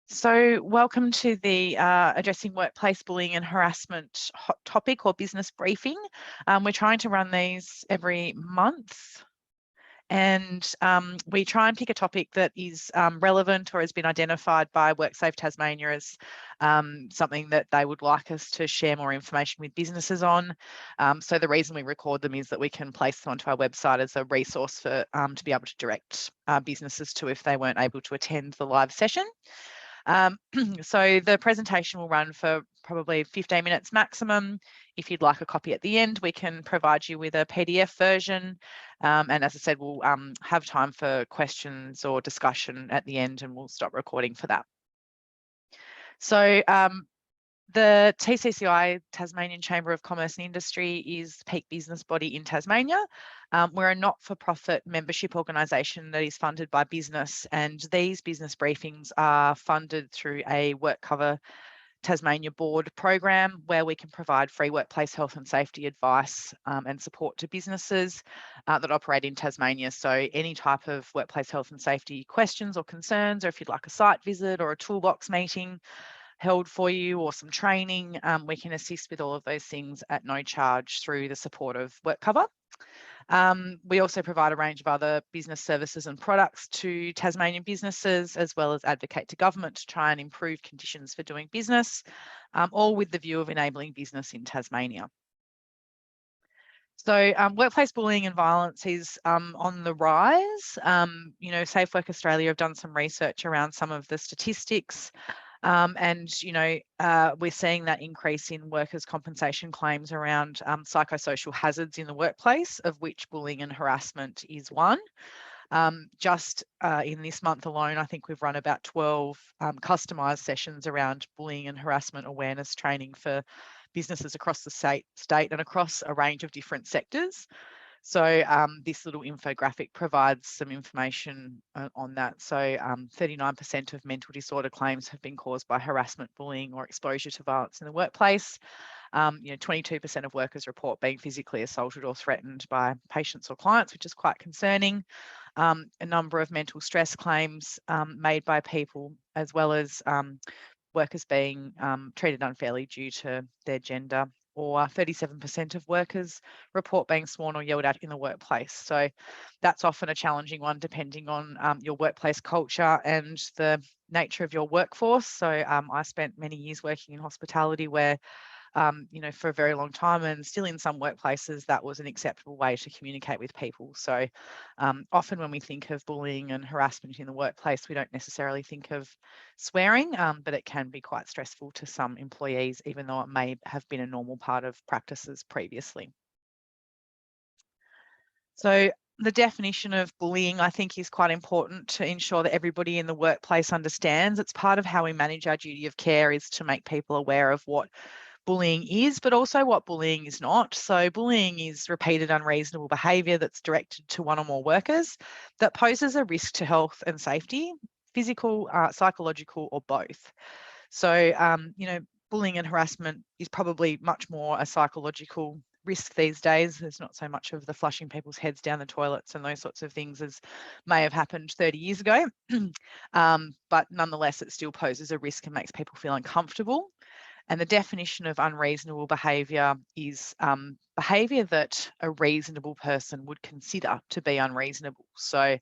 So welcome to the Addressing Workplace Bullying and Harassment hot topic or business briefing. We're trying to run these every month, and we try and pick a topic that is relevant or has been identified by WorkSafe Tasmania as something that they would like us to share more information with businesses on. So the reason we record them is that we can place them onto our website as a resource for to be able to direct businesses to if they weren't able to attend the live session. So the presentation will run for probably 15 minutes maximum. If you'd like a copy at the end, we can provide you with a PDF version. And as I said, we'll have time for questions or discussion at the end, and we'll stop recording for that. So the TCCI, Tasmanian Chamber of Commerce and Industry, is the peak business body in Tasmania. We're a not-for-profit membership organisation that is funded by business, and these business briefings are funded through a WorkCover Tasmania board program where we can provide free workplace health and safety advice and support to businesses that operate in Tasmania. So any type of workplace health and safety questions or concerns, or if you'd like a site visit or a toolbox meeting held for you or some training, we can assist with all of those things at no charge through the support of WorkCover. We also provide a range of other business services and products to Tasmanian businesses, as well as advocate to government to try and improve conditions for doing business, all with the view of enabling business in Tasmania. So workplace bullying and violence is on the rise. Safe Work Australia have done some research around some of the statistics. We're seeing that increase in workers' compensation claims around psychosocial hazards in the workplace, of which bullying and harassment is one. Just in this month alone, I think we've run about 12 customised sessions around bullying and harassment awareness training for businesses across the state and across a range of different sectors. So this little infographic provides some information on that. So 39% of mental disorder claims have been caused by harassment, bullying or exposure to violence in the workplace. 22% of workers report being physically assaulted or threatened by patients or clients, which is quite concerning. A number of mental stress claims made by people, as well as workers being treated unfairly due to their gender, or 37% of workers report being sworn or yelled at in the workplace. So that's often a challenging one depending on your workplace culture and the nature of your workforce. So I spent many years working in hospitality where for a very long time, and still in some workplaces, that was an acceptable way to communicate with people. So often when we think of bullying and harassment in the workplace, we don't necessarily think of swearing, but it can be quite stressful to some employees, even though it may have been a normal part of practices previously. So the definition of bullying, I think, is quite important to ensure that everybody in the workplace understands. It's part of how we manage our duty of care, is to make people aware of what bullying is, but also what bullying is not. So bullying is repeated unreasonable behaviour that's directed to one or more workers that poses a risk to health and safety, physical, psychological, or both. So, bullying and harassment is probably much more a psychological risk these days. There's not so much of the flushing people's heads down the toilets and those sorts of things as may have happened 30 years ago. But nonetheless, it still poses a risk and makes people feel uncomfortable. And the definition of unreasonable behaviour is behaviour that a reasonable person would consider to be unreasonable. So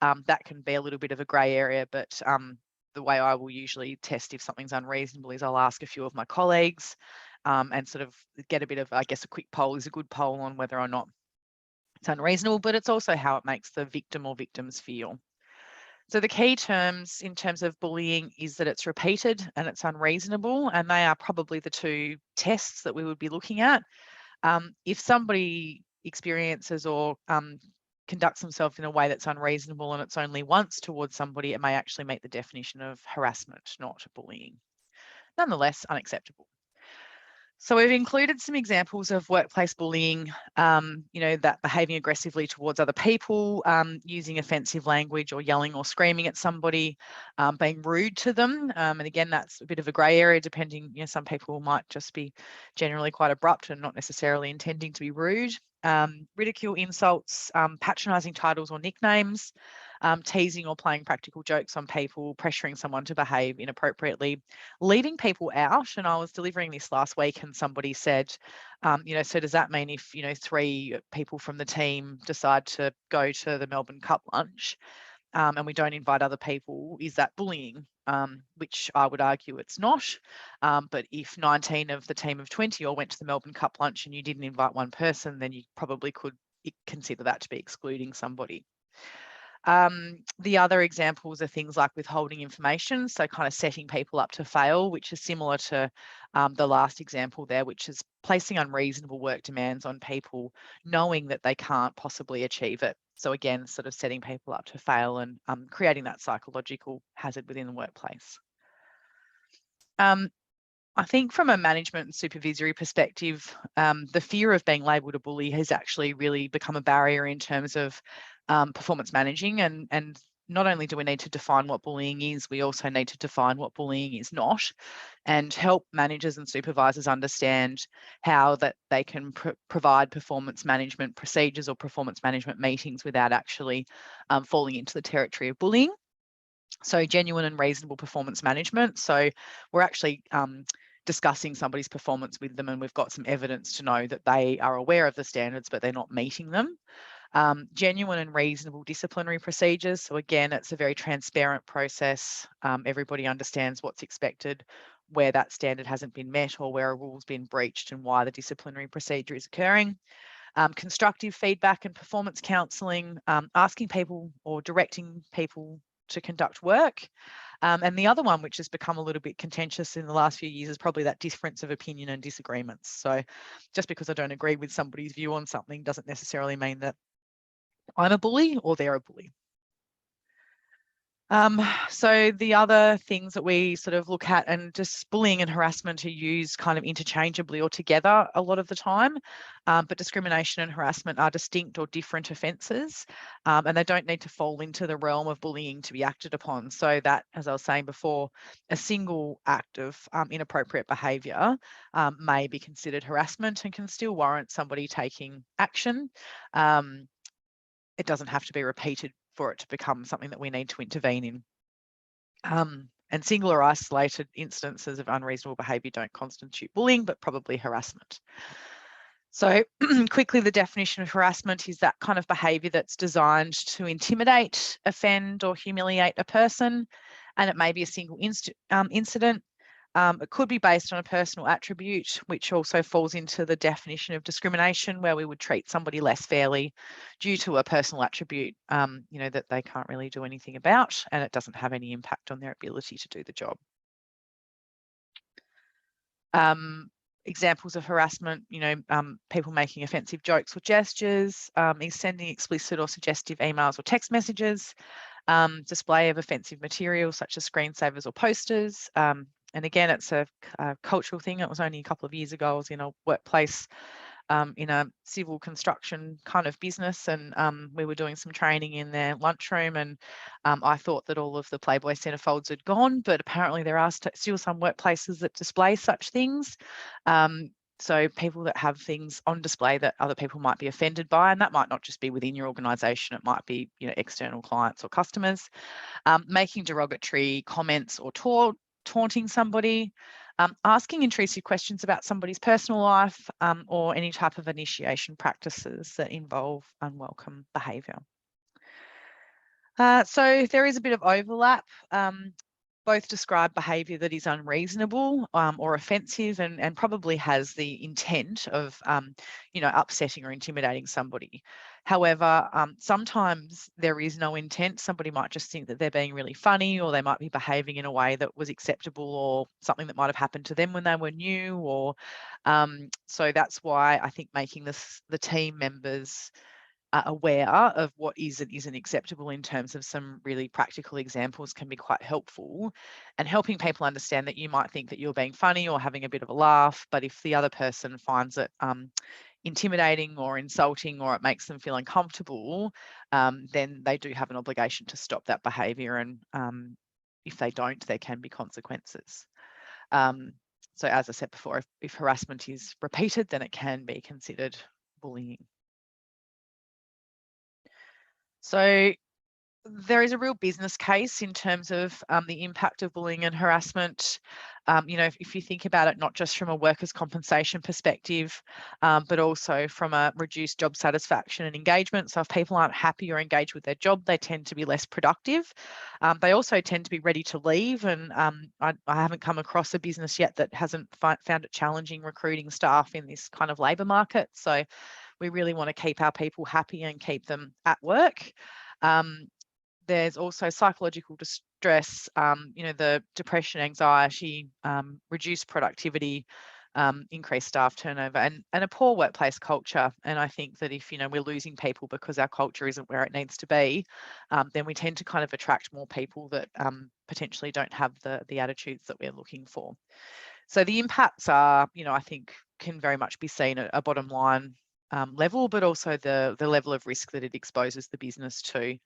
that can be a little bit of a grey area, but the way I will usually test if something's unreasonable is I'll ask a few of my colleagues and sort of get a bit of, I guess, a quick poll is a good poll on whether or not it's unreasonable, but it's also how it makes the victim or victims feel. So the key terms in terms of bullying is that it's repeated and it's unreasonable, and they are probably the two tests that we would be looking at. If somebody experiences or conducts themselves in a way that's unreasonable and it's only once towards somebody, it may actually meet the definition of harassment, not bullying. Nonetheless, unacceptable. So we've included some examples of workplace bullying, that behaving aggressively towards other people, using offensive language or yelling or screaming at somebody, being rude to them. And again, that's a bit of a grey area depending, some people might just be generally quite abrupt and not necessarily intending to be rude. Ridicule, insults, patronising titles or nicknames, teasing or playing practical jokes on people, pressuring someone to behave inappropriately, leaving people out. And I was delivering this last week and somebody said, so does that mean if, 3 people from the team decide to go to the Melbourne Cup lunch, and we don't invite other people, is that bullying? Which I would argue it's not. But if 19 of the team of 20 all went to the Melbourne Cup lunch and you didn't invite one person, then you probably could consider that to be excluding somebody. The other examples are things like withholding information, so kind of setting people up to fail, which is similar to the last example there, which is placing unreasonable work demands on people, knowing that they can't possibly achieve it. So again, sort of setting people up to fail and creating that psychological hazard within the workplace. I think from a management and supervisory perspective, the fear of being labelled a bully has actually really become a barrier in terms of performance managing. And not only do we need to define what bullying is, we also need to define what bullying is not, and help managers and supervisors understand how that they can provide performance management procedures or performance management meetings without actually falling into the territory of bullying. So genuine and reasonable performance management. So we're actually discussing somebody's performance with them, and we've got some evidence to know that they are aware of the standards, but they're not meeting them. Genuine and reasonable disciplinary procedures. So again, it's a very transparent process. Everybody understands what's expected, where that standard hasn't been met or where a rule's been breached and why the disciplinary procedure is occurring. Constructive feedback and performance counselling, asking people or directing people to conduct work. And the other one, which has become a little bit contentious in the last few years, is probably that difference of opinion and disagreements. So just because I don't agree with somebody's view on something doesn't necessarily mean that I'm a bully or they're a bully. So the other things that we sort of look at, and just bullying and harassment are used kind of interchangeably or together a lot of the time, but discrimination and harassment are distinct or different offences, and they don't need to fall into the realm of bullying to be acted upon. So that, as I was saying before, a single act of inappropriate behaviour may be considered harassment and can still warrant somebody taking action. It doesn't have to be repeated for it to become something that we need to intervene in. And single or isolated instances of unreasonable behaviour don't constitute bullying, but probably harassment. So quickly, the definition of harassment is that kind of behaviour that's designed to intimidate, offend or humiliate a person, and it may be a single incident. It could be based on a personal attribute, which also falls into the definition of discrimination, where we would treat somebody less fairly due to a personal attribute, that they can't really do anything about, and it doesn't have any impact on their ability to do the job. Examples of harassment, people making offensive jokes or gestures, sending explicit or suggestive emails or text messages, display of offensive material such as screensavers or posters. And again, it's a cultural thing. It was only a couple of years ago. I was in a workplace in a civil construction kind of business, and we were doing some training in their lunchroom, and I thought that all of the Playboy centerfolds had gone, but apparently there are still some workplaces that display such things. So people that have things on display that other people might be offended by, and that might not just be within your organisation, it might be external clients or customers, making derogatory comments or taunting somebody, asking intrusive questions about somebody's personal life, or any type of initiation practices that involve unwelcome behaviour. So there is a bit of overlap. Both describe behaviour that is unreasonable or offensive, and probably has the intent of, upsetting or intimidating somebody. However, sometimes there is no intent. Somebody might just think that they're being really funny, or they might be behaving in a way that was acceptable, or something that might have happened to them when they were new. Or so that's why I think making the team members aware of what is and isn't acceptable in terms of some really practical examples can be quite helpful, and helping people understand that you might think that you're being funny or having a bit of a laugh, but if the other person finds it intimidating or insulting, or it makes them feel uncomfortable, then they do have an obligation to stop that behaviour, and if they don't, there can be consequences. So as I said before, if harassment is repeated, then it can be considered bullying. So there is a real business case in terms of the impact of bullying and harassment. If you think about it, not just from a workers' compensation perspective, but also from a reduced job satisfaction and engagement. So if people aren't happy or engaged with their job, they tend to be less productive. They also tend to be ready to leave. And I haven't come across a business yet that hasn't found it challenging recruiting staff in this kind of labour market. So we really want to keep our people happy and keep them at work. There's also psychological distress, the depression, anxiety, reduced productivity, increased staff turnover, and a poor workplace culture. And I think that if we're losing people because our culture isn't where it needs to be, then we tend to kind of attract more people that potentially don't have the attitudes that we're looking for. So the impacts are, I think, can very much be seen at a bottom line level, but also the level of risk that it exposes the business to.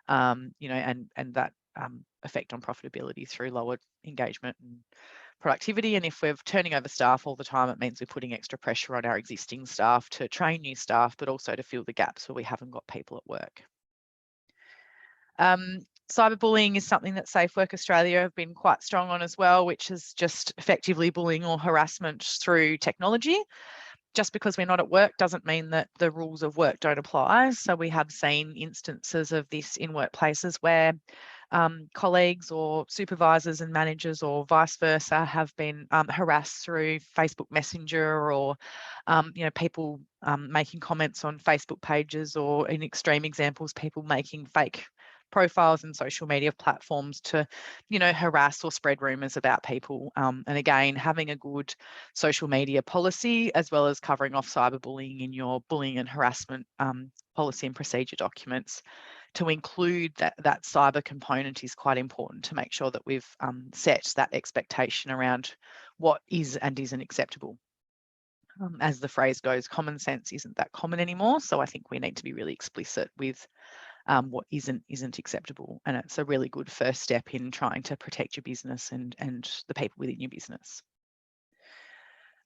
And that effect on profitability through lowered engagement and productivity. And if we're turning over staff all the time, it means we're putting extra pressure on our existing staff to train new staff, but also to fill the gaps where we haven't got people at work. Cyberbullying is something that Safe Work Australia have been quite strong on as well, which is just effectively bullying or harassment through technology. Just because we're not at work doesn't mean that the rules of work don't apply. So we have seen instances of this in workplaces where colleagues or supervisors and managers or vice versa have been harassed through Facebook Messenger, or people making comments on Facebook pages, or in extreme examples, people making fake profiles and social media platforms to, harass or spread rumours about people. And again, having a good social media policy, as well as covering off cyberbullying in your bullying and harassment policy and procedure documents, to include that cyber component is quite important to make sure that we've set that expectation around what is and isn't acceptable. As the phrase goes, common sense isn't that common anymore. So I think we need to be really explicit with what isn't acceptable. And it's a really good first step in trying to protect your business and the people within your business.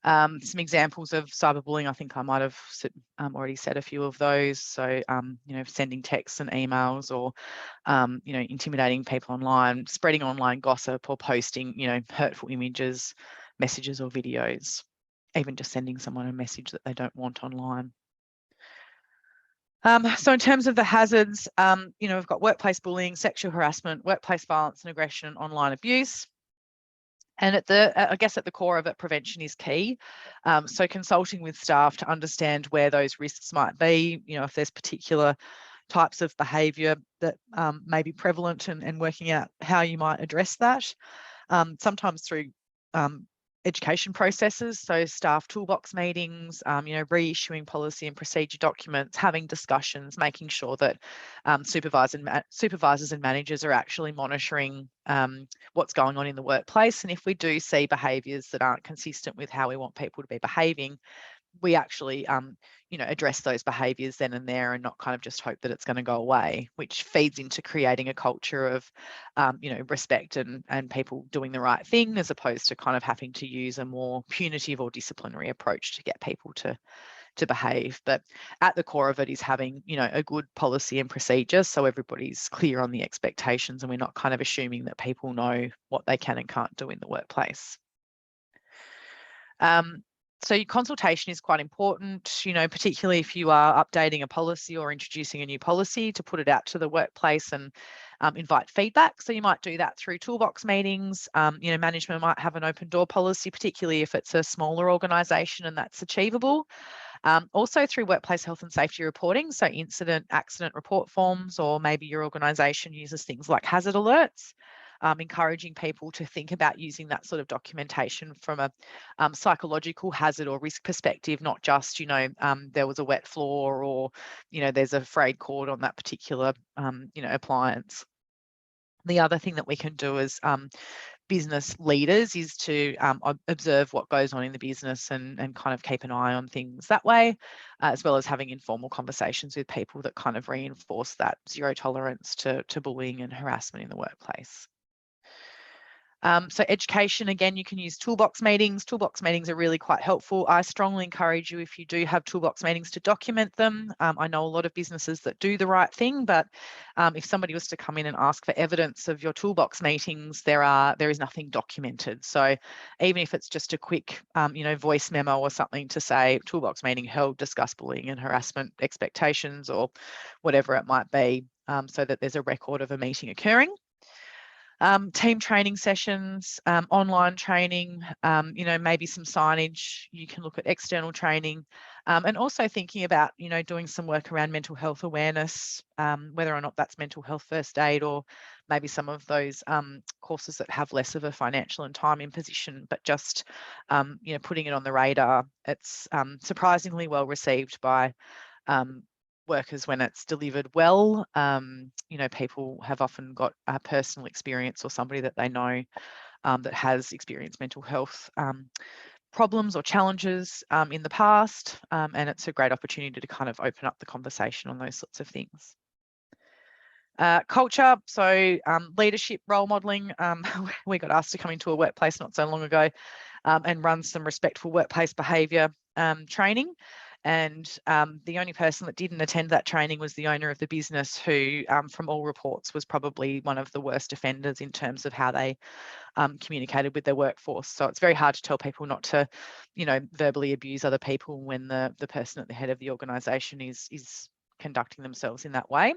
Some examples of cyberbullying, I think I might have already said a few of those. So, sending texts and emails, or, intimidating people online, spreading online gossip, or posting, hurtful images, messages or videos, even just sending someone a message that they don't want online. So in terms of the hazards, we've got workplace bullying, sexual harassment, workplace violence and aggression, online abuse. And I guess at the core of it, prevention is key. So consulting with staff to understand where those risks might be, if there's particular types of behaviour that may be prevalent, and working out how you might address that. Sometimes through education processes, so staff toolbox meetings, reissuing policy and procedure documents, having discussions, making sure that supervisors and managers are actually monitoring what's going on in the workplace. And if we do see behaviours that aren't consistent with how we want people to be behaving, we actually address those behaviours then and there, and not kind of just hope that it's going to go away, which feeds into creating a culture of respect and people doing the right thing, as opposed to kind of having to use a more punitive or disciplinary approach to get people to behave. But at the core of it is having a good policy and procedure, so everybody's clear on the expectations and we're not kind of assuming that people know what they can and can't do in the workplace. So your consultation is quite important, particularly if you are updating a policy or introducing a new policy, to put it out to the workplace and invite feedback. So you might do that through toolbox meetings. Management might have an open door policy, particularly if it's a smaller organisation and that's achievable. Also through workplace health and safety reporting, so incident, accident report forms, or maybe your organisation uses things like hazard alerts. Encouraging people to think about using that sort of documentation from a psychological hazard or risk perspective, not just, there was a wet floor, or, there's a frayed cord on that particular, appliance. The other thing that we can do as business leaders is to observe what goes on in the business and kind of keep an eye on things that way, as well as having informal conversations with people that kind of reinforce that zero tolerance to bullying and harassment in the workplace. So education, again, you can use toolbox meetings. Toolbox meetings are really quite helpful. I strongly encourage you, if you do have toolbox meetings, to document them. I know a lot of businesses that do the right thing, but if somebody was to come in and ask for evidence of your toolbox meetings, there is nothing documented. So even if it's just a quick, voice memo or something to say toolbox meeting held, discuss bullying and harassment expectations, or whatever it might be, so that there's a record of a meeting occurring. Team training sessions, online training, maybe some signage. You can look at external training, and also thinking about, doing some work around mental health awareness, whether or not that's mental health first aid, or maybe some of those courses that have less of a financial and time imposition, but just, putting it on the radar. It's surprisingly well received by workers when it's delivered well. People have often got a personal experience or somebody that they know that has experienced mental health problems or challenges in the past, and it's a great opportunity to kind of open up the conversation on those sorts of things. Culture, so leadership, role modelling. We got asked to come into a workplace not so long ago and run some respectful workplace behaviour training. And the only person that didn't attend that training was the owner of the business, who, from all reports, was probably one of the worst offenders in terms of how they communicated with their workforce. So it's very hard to tell people not to, verbally abuse other people when the person at the head of the organisation is conducting themselves in that way.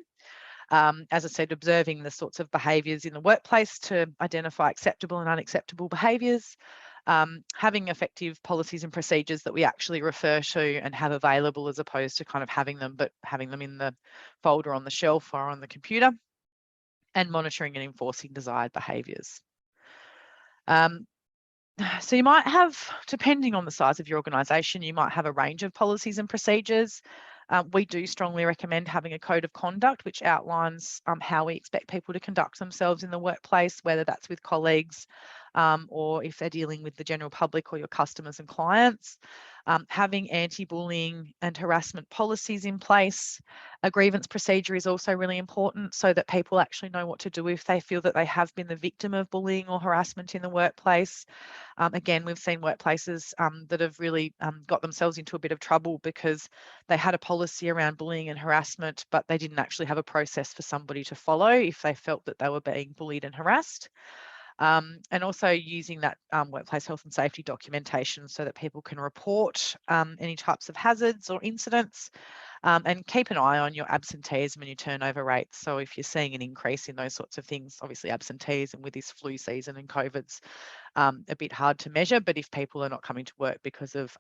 As I said, observing the sorts of behaviours in the workplace to identify acceptable and unacceptable behaviours. Having effective policies and procedures that we actually refer to and have available, as opposed to kind of having them in the folder on the shelf or on the computer, and monitoring and enforcing desired behaviours. So you might have, depending on the size of your organisation, you might have a range of policies and procedures. We do strongly recommend having a code of conduct which outlines how we expect people to conduct themselves in the workplace, whether that's with colleagues or if they're dealing with the general public or your customers and clients. Having anti-bullying and harassment policies in place. A grievance procedure is also really important, so that people actually know what to do if they feel that they have been the victim of bullying or harassment in the workplace. Again, we've seen workplaces that have really got themselves into a bit of trouble because they had a policy around bullying and harassment, but they didn't actually have a process for somebody to follow if they felt that they were being bullied and harassed. And also using that workplace health and safety documentation so that people can report any types of hazards or incidents, and keep an eye on your absenteeism and your turnover rates. So if you're seeing an increase in those sorts of things, obviously absenteeism with this flu season and COVID's a bit hard to measure, but if people are not coming to work because of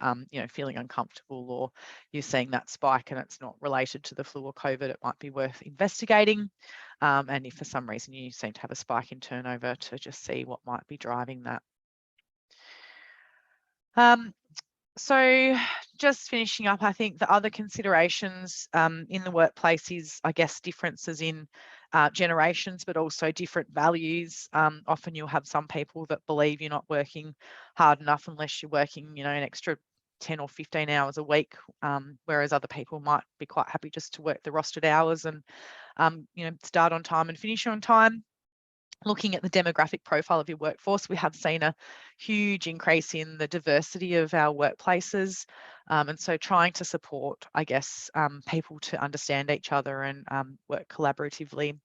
feeling uncomfortable, or you're seeing that spike and it's not related to the flu or COVID, it might be worth investigating. And if for some reason you seem to have a spike in turnover, to just see what might be driving that. So just finishing up, I think the other considerations in the workplace is, I guess, differences in generations, but also different values. Often you'll have some people that believe you're not working hard enough unless you're working, an extra 10 or 15 hours a week, whereas other people might be quite happy just to work the rostered hours and, start on time and finish on time. Looking at the demographic profile of your workforce, we have seen a huge increase in the diversity of our workplaces. And so trying to support, I guess, people to understand each other and work collaboratively.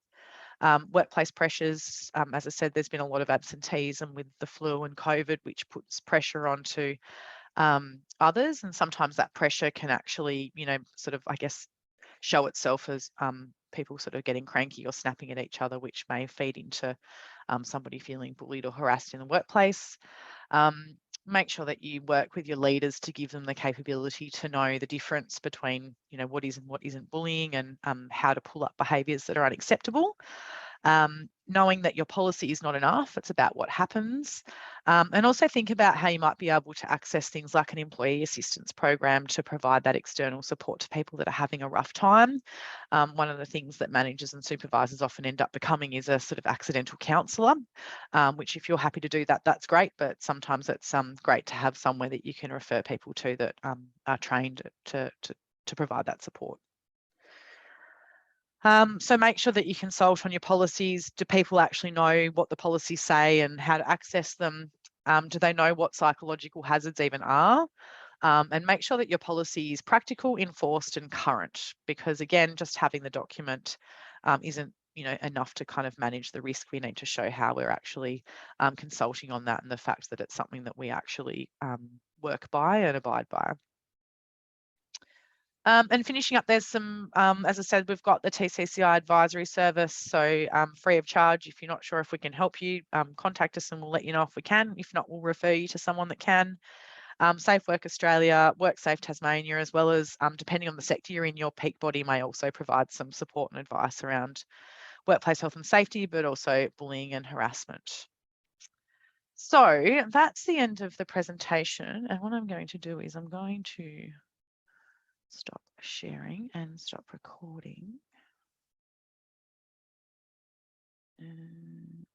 Workplace pressures, as I said, there's been a lot of absenteeism with the flu and COVID, which puts pressure onto others. And sometimes that pressure can actually, sort of, I guess, show itself as people sort of getting cranky or snapping at each other, which may feed into somebody feeling bullied or harassed in the workplace. Make sure that you work with your leaders to give them the capability to know the difference between, what is and what isn't bullying, and how to pull up behaviours that are unacceptable. Knowing that your policy is not enough, it's about what happens. And also think about how you might be able to access things like an employee assistance program to provide that external support to people that are having a rough time. One of the things that managers and supervisors often end up becoming is a sort of accidental counsellor, which, if you're happy to do that, that's great, but sometimes it's great to have somewhere that you can refer people to that are trained to provide that support. So make sure that you consult on your policies. Do people actually know what the policies say and how to access them? Do they know what psychological hazards even are? And make sure that your policy is practical, enforced, and current, because again, just having the document isn't enough to kind of manage the risk. We need to show how we're actually consulting on that and the fact that it's something that we actually work by and abide by. And finishing up, there's some, as I said, we've got the TCCI advisory service, so free of charge. If you're not sure if we can help you, contact us and we'll let you know if we can. If not, we'll refer you to someone that can. Safe Work Australia, WorkSafe Tasmania, as well as, depending on the sector you're in, your peak body may also provide some support and advice around workplace health and safety, but also bullying and harassment. So that's the end of the presentation. And what I'm going to do is I'm going to stop sharing and stop recording. And